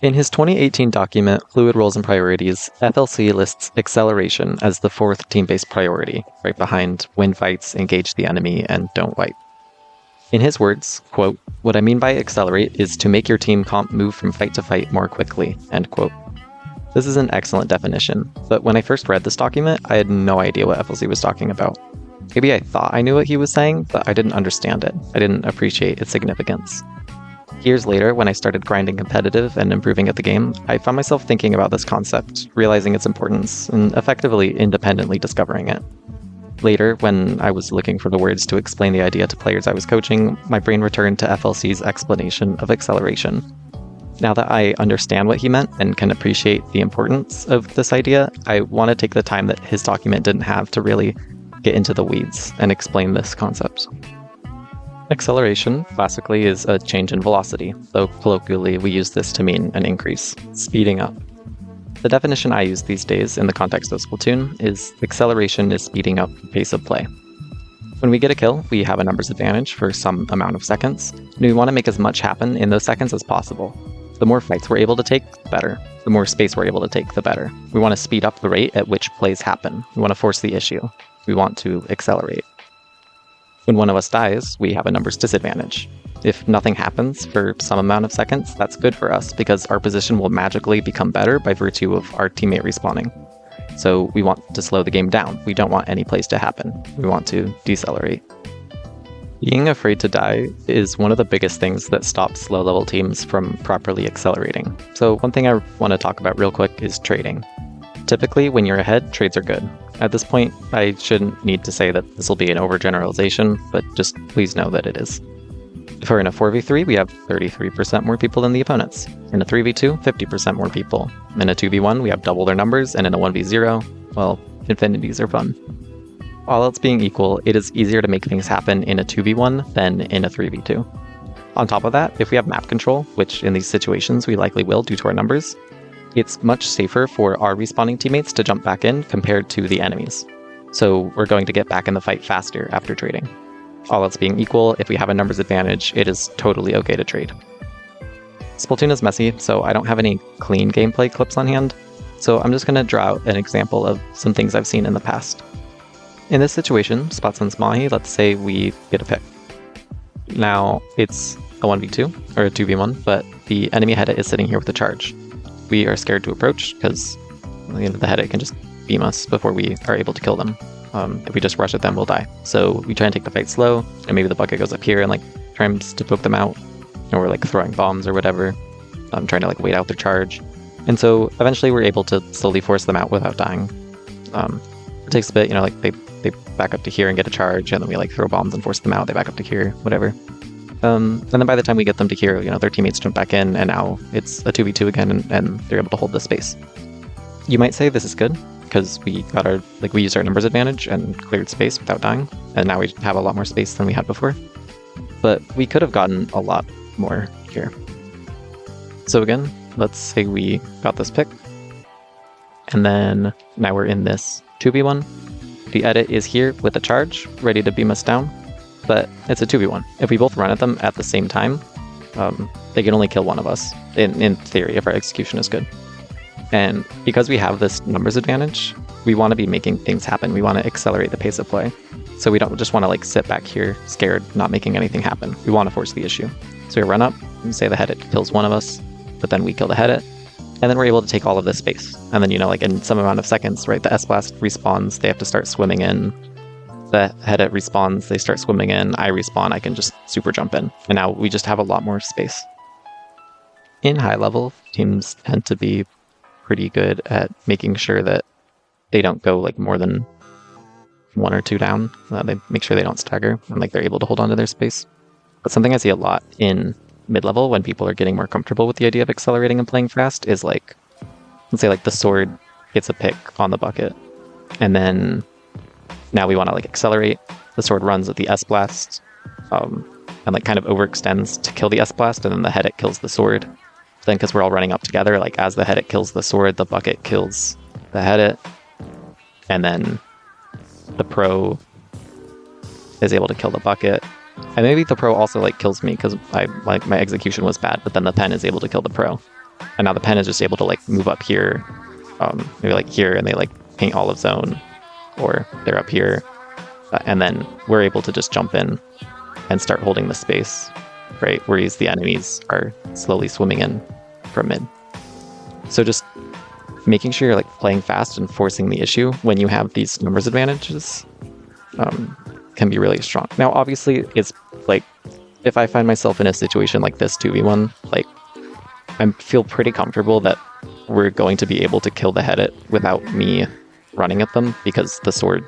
In his 2018 document, Fluid Roles and Priorities, FLC lists acceleration as the fourth team-based priority, right behind win fights, engage the enemy, and don't wipe. In his words, quote, "What I mean by accelerate is to make your team comp move from fight to fight more quickly," end quote. This is an excellent definition, but when I first read this document, I had no idea what FLC was talking about. Maybe I thought I knew what he was saying, but I didn't understand it. I didn't appreciate its significance. Years later, when I started grinding competitive and improving at the game, I found myself thinking about this concept, realizing its importance, and effectively independently discovering it. Later, when I was looking for the words to explain the idea to players I was coaching, my brain returned to FLC's explanation of acceleration. Now that I understand what he meant and can appreciate the importance of this idea, I want to take the time that his document didn't have to really get into the weeds and explain this concept. Acceleration, classically, is a change in velocity, though colloquially we use this to mean an increase, speeding up. The definition I use these days in the context of Splatoon is acceleration is speeding up the pace of play. When we get a kill, we have a numbers advantage for some amount of seconds, and we want to make as much happen in those seconds as possible. The more fights we're able to take, the better. The more space we're able to take, the better. We want to speed up the rate at which plays happen. We want to force the issue. We want to accelerate. When one of us dies, we have a numbers disadvantage. If nothing happens for some amount of seconds, that's good for us because our position will magically become better by virtue of our teammate respawning. So we want to slow the game down. We don't want any plays to happen. We want to decelerate. Being afraid to die is one of the biggest things that stops low-level teams from properly accelerating. So one thing I want to talk about real quick is trading. Typically, when you're ahead, trades are good. At this point, I shouldn't need to say that this will be an overgeneralization, but just please know that it is. If we're in a 4v3, we have 33% more people than the opponents. In a 3v2, 50% more people. In a 2v1, we have double their numbers, and in a 1v0, well, infinities are fun. All else being equal, it is easier to make things happen in a 2v1 than in a 3v2. On top of that, if we have map control, which in these situations we likely will due to our numbers, it's much safer for our respawning teammates to jump back in compared to the enemies. So we're going to get back in the fight faster after trading. All else being equal, if we have a numbers advantage, it is totally okay to trade. Splatoon is messy, so I don't have any clean gameplay clips on hand, so I'm just going to draw out an example of some things I've seen in the past. In this situation, Spotsman's Mahi, let's say we get a pick. Now, it's a 1v2, or a 2v1, but the enemy head is sitting here with a charge. We are scared to approach because the head can just beam us before we are able to kill them. If we just rush at them, we'll die. So we try and take the fight slow, and maybe the bucket goes up here and tries to poke them out, or we're throwing bombs or whatever, trying to wait out their charge. And so eventually we're able to slowly force them out without dying. It takes a bit, they back up to here and get a charge, and then we throw bombs and force them out. They back up to here, whatever. And then by the time we get them to here, their teammates jump back in, and now it's a 2v2 again, and they're able to hold the space. You might say this is good, because we got we used our numbers advantage and cleared space without dying, and now we have a lot more space than we had before. But we could have gotten a lot more here. So again, let's say we got this pick, and then now we're in this 2v1. The edit is here with a charge, ready to beam us down, but it's a 2v1. If we both run at them at the same time, they can only kill one of us, in theory, if our execution is good. And because we have this numbers advantage, we want to be making things happen. We want to accelerate the pace of play. So we don't just want to sit back here scared, not making anything happen. We want to force the issue. So we run up and say the head kills one of us, but then we kill the head, and then we're able to take all of this space. And then, in some amount of seconds, right, the S-Blast respawns, they have to start swimming in. The head respawns, they start swimming in, I respawn, I can just super jump in. And now we just have a lot more space. In high level, teams tend to be pretty good at making sure that they don't go more than 1 or 2 down. They make sure they don't stagger, and they're able to hold on to their space. But something I see a lot in mid-level when people are getting more comfortable with the idea of accelerating and playing fast is let's say the sword gets a pick on the bucket, and then now we want to accelerate. The sword runs at the S-Blast, and kind of overextends to kill the S-Blast, and then the head kills the sword. Then because we're all running up together, as the head kills the sword, the bucket kills the head, and then the pro is able to kill the bucket. And maybe the pro also kills me because my execution was bad, but then the pen is able to kill the pro. And now the pen is just able to like move up here, maybe like here, and they like paint olive zone, or they're up here, and then we're able to just jump in and start holding the space, right? Whereas the enemies are slowly swimming in from mid. So just making sure you're like playing fast and forcing the issue when you have these numbers advantages can be really strong. Now, obviously, it's like if I find myself in a situation like this 2v1, like I feel pretty comfortable that we're going to be able to kill the Hedit without me running at them, because the sword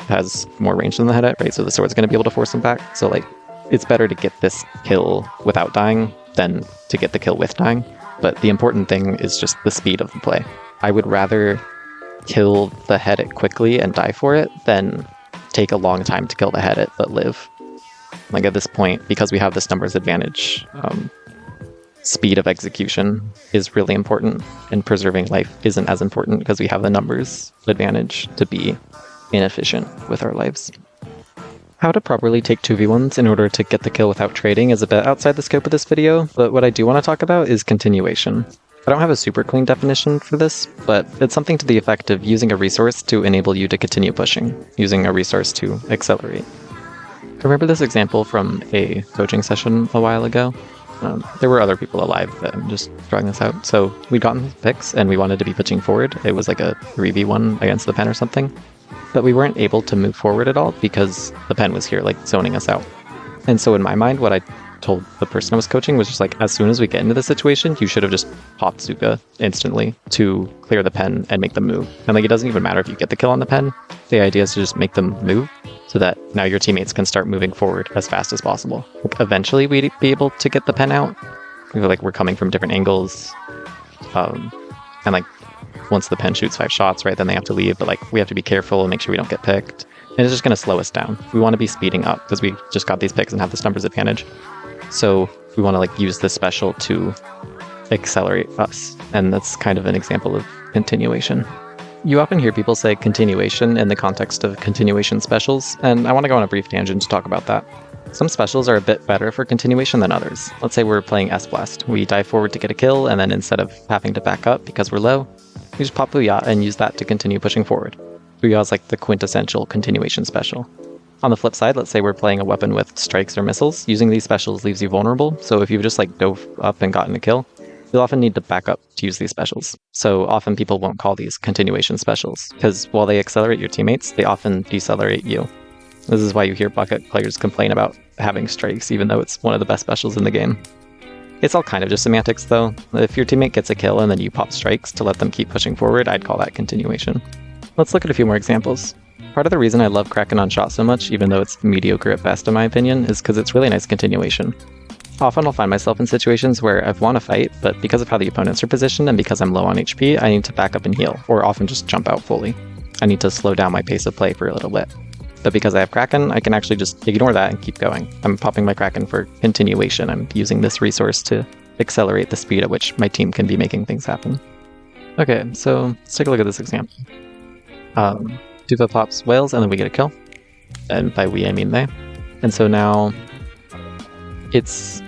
has more range than the Hedit, right? So the sword's going to be able to force them back. So like, it's better to get this kill without dying than to get the kill with dying. But the important thing is just the speed of the play. I would rather kill the Hedit quickly and die for it than take a long time to kill the Hedit but live. Like at this point, because we have this numbers advantage, speed of execution is really important, and preserving life isn't as important because we have the numbers advantage to be inefficient with our lives. How to properly take 2v1s in order to get the kill without trading is a bit outside the scope of this video, but what I do want to talk about is continuation. I don't have a super clean definition for this, but it's something to the effect of using a resource to enable you to continue pushing, using a resource to accelerate. I remember this example from a coaching session a while ago. There were other people alive that I'm just drawing this out. So we'd gotten picks and we wanted to be pushing forward. It was like a 3v1 against the pen or something. But we weren't able to move forward at all because the pen was here, like zoning us out. And so in my mind, what I told the person I was coaching was just like, as soon as we get into this situation, you should have just popped Zuka instantly to clear the pen and make them move. And like, it doesn't even matter if you get the kill on the pen. The idea is to just make them move so that now your teammates can start moving forward as fast as possible. Like, eventually we'd be able to get the pen out. Like, we're coming from different angles. And like, once the pen shoots 5 shots, right, then they have to leave. But like, we have to be careful and make sure we don't get picked. And it's just going to slow us down. We want to be speeding up because we just got these picks and have this numbers advantage. So we want to like use this special to accelerate us. And that's kind of an example of continuation. You often hear people say continuation in the context of continuation specials, and I want to go on a brief tangent to talk about that. Some specials are a bit better for continuation than others. Let's say we're playing S-Blast. We dive forward to get a kill, and then instead of having to back up because we're low, we just pop Booyah and use that to continue pushing forward. Booyah is like the quintessential continuation special. On the flip side, let's say we're playing a weapon with strikes or missiles. Using these specials leaves you vulnerable, so if you've just like dove up and gotten a kill, you'll often need to back up to use these specials. So often people won't call these continuation specials, because while they accelerate your teammates, they often decelerate you. This is why you hear bucket players complain about having strikes, even though it's one of the best specials in the game. It's all kind of just semantics though. If your teammate gets a kill and then you pop strikes to let them keep pushing forward, I'd call that continuation. Let's look at a few more examples. Part of the reason I love Kraken on shot so much, even though it's mediocre at best in my opinion, is because it's really nice continuation. Often I'll find myself in situations where I've won a fight, but because of how the opponents are positioned and because I'm low on HP, I need to back up and heal, or often just jump out fully. I need to slow down my pace of play for a little bit. But because I have Kraken, I can actually just ignore that and keep going. I'm popping my Kraken for continuation. I'm using this resource to accelerate the speed at which my team can be making things happen. Okay, so let's take a look at this example. Tufa pops whales and then we get a kill. And by we, I mean they. And so now it's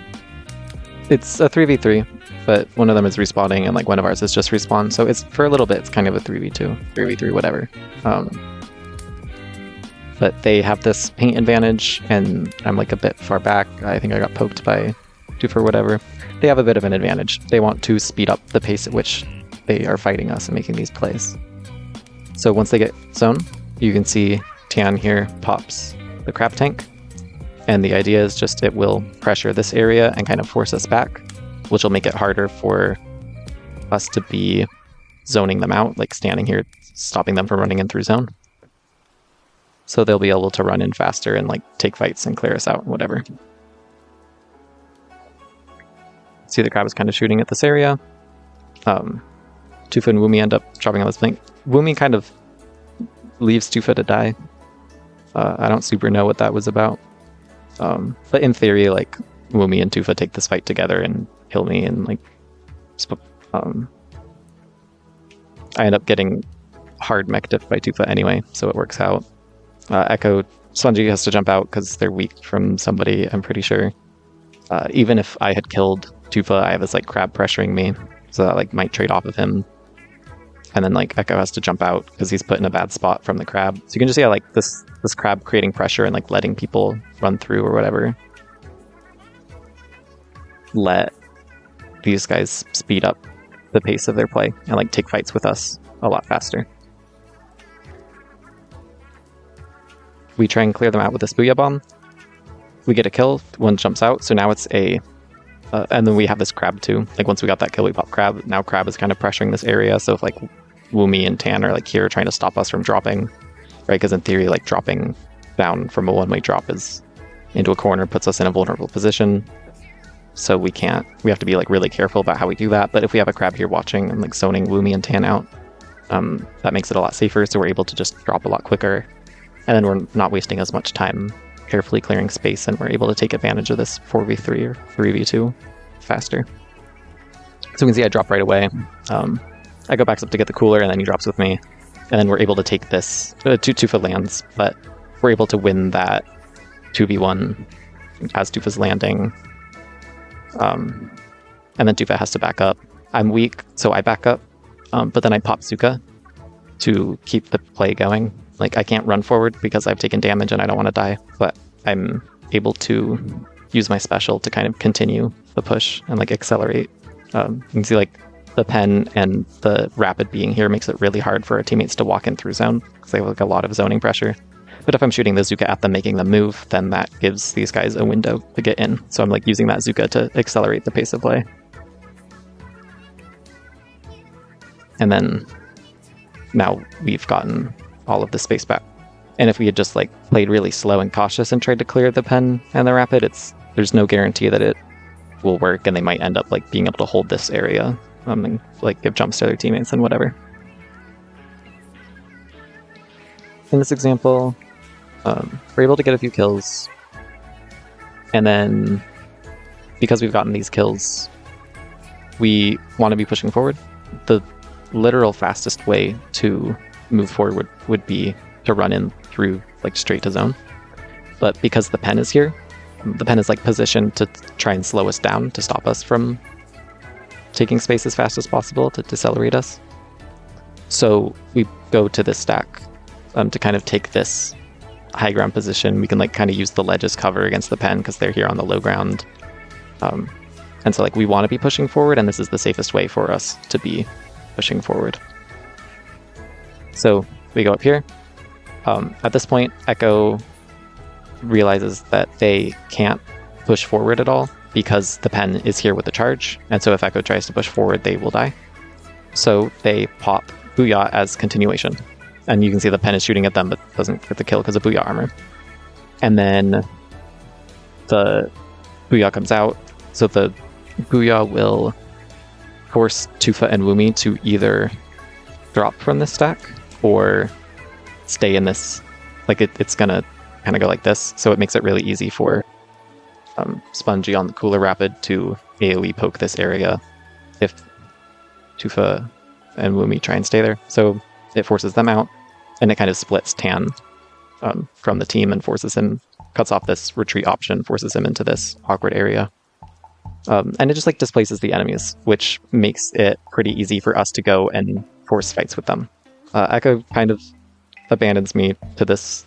a 3v3, but one of them is respawning and like one of ours is just respawn. So it's, for a little bit, it's kind of a 3v2, 3v3, whatever. But they have this paint advantage and I'm like a bit far back. I think I got poked by Tufa or whatever. They have a bit of an advantage. They want to speed up the pace at which they are fighting us and making these plays. So once they get zone, you can see Tian here pops the crab tank. And the idea is just it will pressure this area and kind of force us back, which will make it harder for us to be zoning them out, like standing here, stopping them from running in through zone. So they'll be able to run in faster and like take fights and clear us out, whatever. See, the crab is kind of shooting at this area. Tufa and Woomy end up dropping on this flank. Woomy kind of leaves Tufa to die. I don't super know what that was about. But in theory, like, Woomy and Tufa take this fight together and kill me, and like, I end up getting hard mech diff by Tufa anyway, so it works out. Echo, Spongy has to jump out because they're weak from somebody, I'm pretty sure. Even if I had killed Tufa, I have this like crab pressuring me, So that like might trade off of him. And then like Echo has to jump out because he's put in a bad spot from the crab. So you can just see how like this crab creating pressure and like letting people run through or whatever. Let these guys speed up the pace of their play and like take fights with us a lot faster. We try and clear them out with this Booyah Bomb. We get a kill, one jumps out, so now it's a... and then we have this crab too. Like once we got that kill, we pop crab. Now crab is kind of pressuring this area, so if like Woomy and Tan are like here trying to stop us from dropping, right? Because in theory, like dropping down from a one-way drop is into a corner, puts us in a vulnerable position. So we have to be like really careful about how we do that. But if we have a crab here watching and like zoning Woomy and Tan out, that makes it a lot safer, so we're able to just drop a lot quicker. And then we're not wasting as much time carefully clearing space, and we're able to take advantage of this 4v3 or 3v2 faster. So we can see I drop right away. I go back up to get the cooler, and then he drops with me. And then we're able to take this, Tufa lands, but we're able to win that 2v1 as Tufa's landing. And then Tufa has to back up. I'm weak, so I back up, but then I pop Zuka to keep the play going. Like, I can't run forward because I've taken damage and I don't want to die, but I'm able to use my special to kind of continue the push and like accelerate. You can see like the pen and the rapid being here makes it really hard for our teammates to walk in through zone because they have like a lot of zoning pressure. But if I'm shooting the Zuka at them, making them move, then that gives these guys a window to get in. So I'm like using that Zuka to accelerate the pace of play. And then now we've gotten all of the space back. And if we had just like played really slow and cautious and tried to clear the pen and the rapid, there's no guarantee that it will work, and they might end up like being able to hold this area and like give jumps to their teammates and whatever. In this example, we're able to get a few kills, and then because we've gotten these kills, we want to be pushing forward. The literal fastest way to move forward would be to run in through like straight to zone, but because the pen is here, the pen is like positioned to try and slow us down to stop us from taking space as fast as possible to decelerate us. So we go to this stack to kind of take this high ground position. We can like kind of use the ledge as cover against the pen because they're here on the low ground, and so like we want to be pushing forward, and this is the safest way for us to be pushing forward. So we go up here. At this point, Echo realizes that they can't push forward at all because the pen is here with the charge, and so if Echo tries to push forward, they will die. So they pop Booyah as continuation, and you can see the pen is shooting at them but doesn't get the kill because of Booyah armor. And then the Booyah comes out, so the Booyah will force Tufa and Woomy to either drop from this stack or stay in this, like it's gonna kind of go like this, so it makes it really easy for Spongy on the Cooler Rapid to AoE poke this area if Tufa and Woomy try and stay there. So it forces them out, and it kind of splits Tan from the team and forces him, cuts off this retreat option, forces him into this awkward area. And it just like displaces the enemies, which makes it pretty easy for us to go and force fights with them. Echo kind of abandons me to this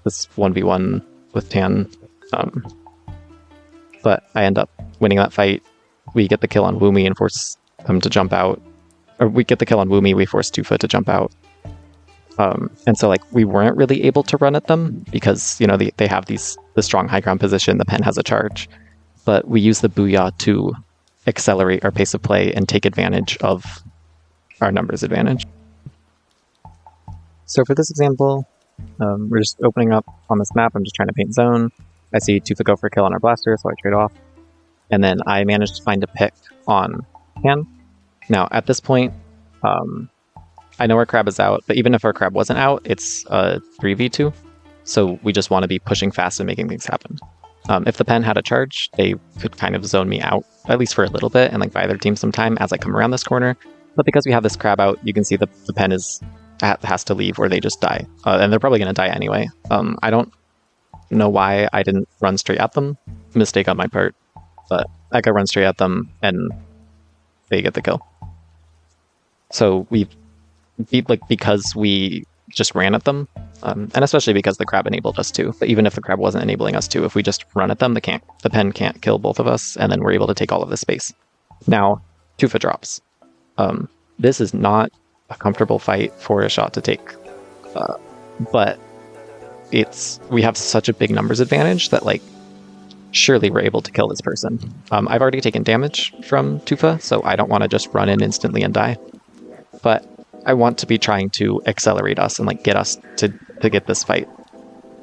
1v1 with Tan, but I end up winning that fight. We get the kill on Woomy and force them to jump out, or we get the kill on Woomy, we force Tufa to jump out. And so like we weren't really able to run at them because, you know, they have the strong high ground position, the pen has a charge, but we use the Booyah to accelerate our pace of play and take advantage of our numbers advantage. So for this example, we're just opening up on this map. I'm just trying to paint zone. I see Tufa go for a kill on our blaster, so I trade off. And then I managed to find a pick on Tan. Now at this point, I know our crab is out, but even if our crab wasn't out, it's a 3v2. So we just want to be pushing fast and making things happen. If the pen had a charge, they could kind of zone me out, at least for a little bit, and like buy their team some time as I come around this corner. But because we have this crab out, you can see the pen has to leave or they just die. And they're probably going to die anyway. I don't know why I didn't run straight at them. Mistake on my part. But I could run straight at them, and they get the kill. So we beat, like, because we just ran at them, and especially because the crab enabled us to. But even if the crab wasn't enabling us to, if we just run at them, the pen can't kill both of us, and then we're able to take all of the space. Now, Tufa drops. This is not a comfortable fight for a shot to take, but we have such a big numbers advantage that, like, surely we're able to kill this person. I've already taken damage from Tufa, so I don't want to just run in instantly and die. But I want to be trying to accelerate us and, like, get us to get this fight,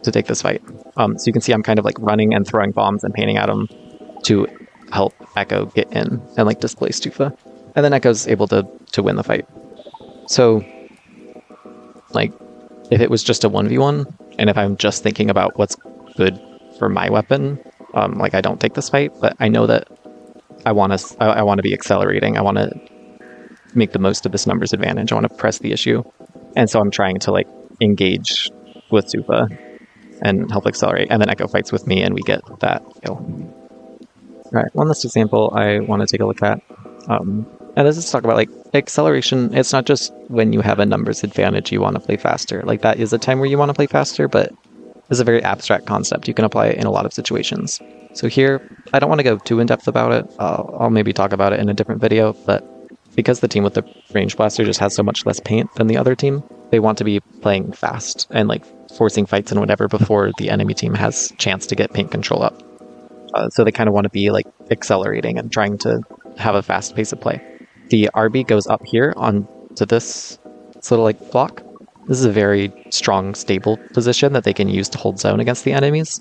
to take this fight. So you can see I'm kind of, like, running and throwing bombs and painting at him to help Echo get in and, like, displace Tufa. And then Echo's able to win the fight. So, like, if it was just a 1v1, and if I'm just thinking about what's good for my weapon, like, I don't take this fight, but I know that I want to be accelerating. I want to make the most of this numbers advantage. I want to press the issue. And so I'm trying to, like, engage with Tufa and help accelerate. And then Echo fights with me and we get that kill. All right, one last example I want to take a look at. And this is to talk about, like, acceleration. It's not just when you have a numbers advantage you want to play faster. Like, that is a time where you want to play faster, but it's a very abstract concept. You can apply it in a lot of situations. So here, I don't want to go too in-depth about it. I'll maybe talk about it in a different video, but because the team with the range blaster just has so much less paint than the other team, they want to be playing fast and, like, forcing fights and whatever before the enemy team has chance to get paint control up. So they kind of want to be, like, accelerating and trying to have a fast pace of play. The RB goes up here onto this little, like, block. This is a very strong, stable position that they can use to hold zone against the enemies,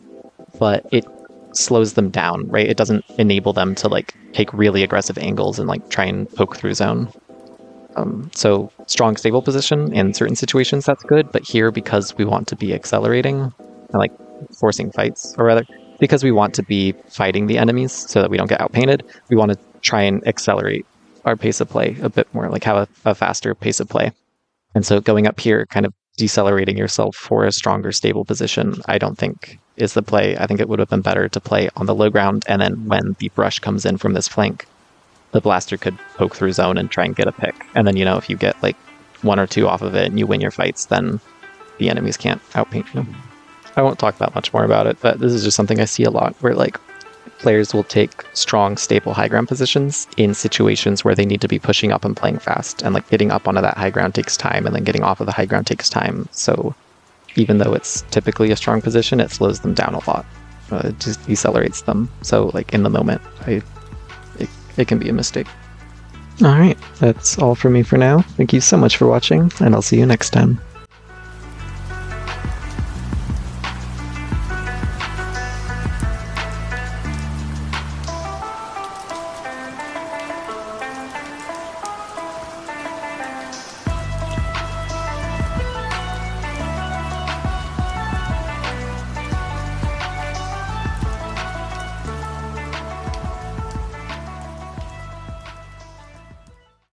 but it slows them down, right? It doesn't enable them to, like, take really aggressive angles and, like, try and poke through zone. So strong, stable position in certain situations, that's good, but here, because we want to be accelerating and, like, forcing fights, or rather, because we want to be fighting the enemies so that we don't get outpainted, we want to try and accelerate our pace of play a bit more, like have a faster pace of play. And so going up here, kind of decelerating yourself for a stronger, stable position, I don't think is the play. I think it would have been better to play on the low ground, and then when the brush comes in from this flank, the blaster could poke through zone and try and get a pick. And then, you know, if you get, like, 1 or 2 off of it and you win your fights, then the enemies can't outpaint you. I won't talk that much more about it, but this is just something I see a lot, where, like, players will take strong, stable high ground positions in situations where they need to be pushing up and playing fast, and, like, getting up onto that high ground takes time, and then getting off of the high ground takes time. So even though it's typically a strong position, it slows them down a lot. It just decelerates them. So, like, in the moment, it can be a mistake. All right, that's all from me for now. Thank you so much for watching, and I'll see you next time.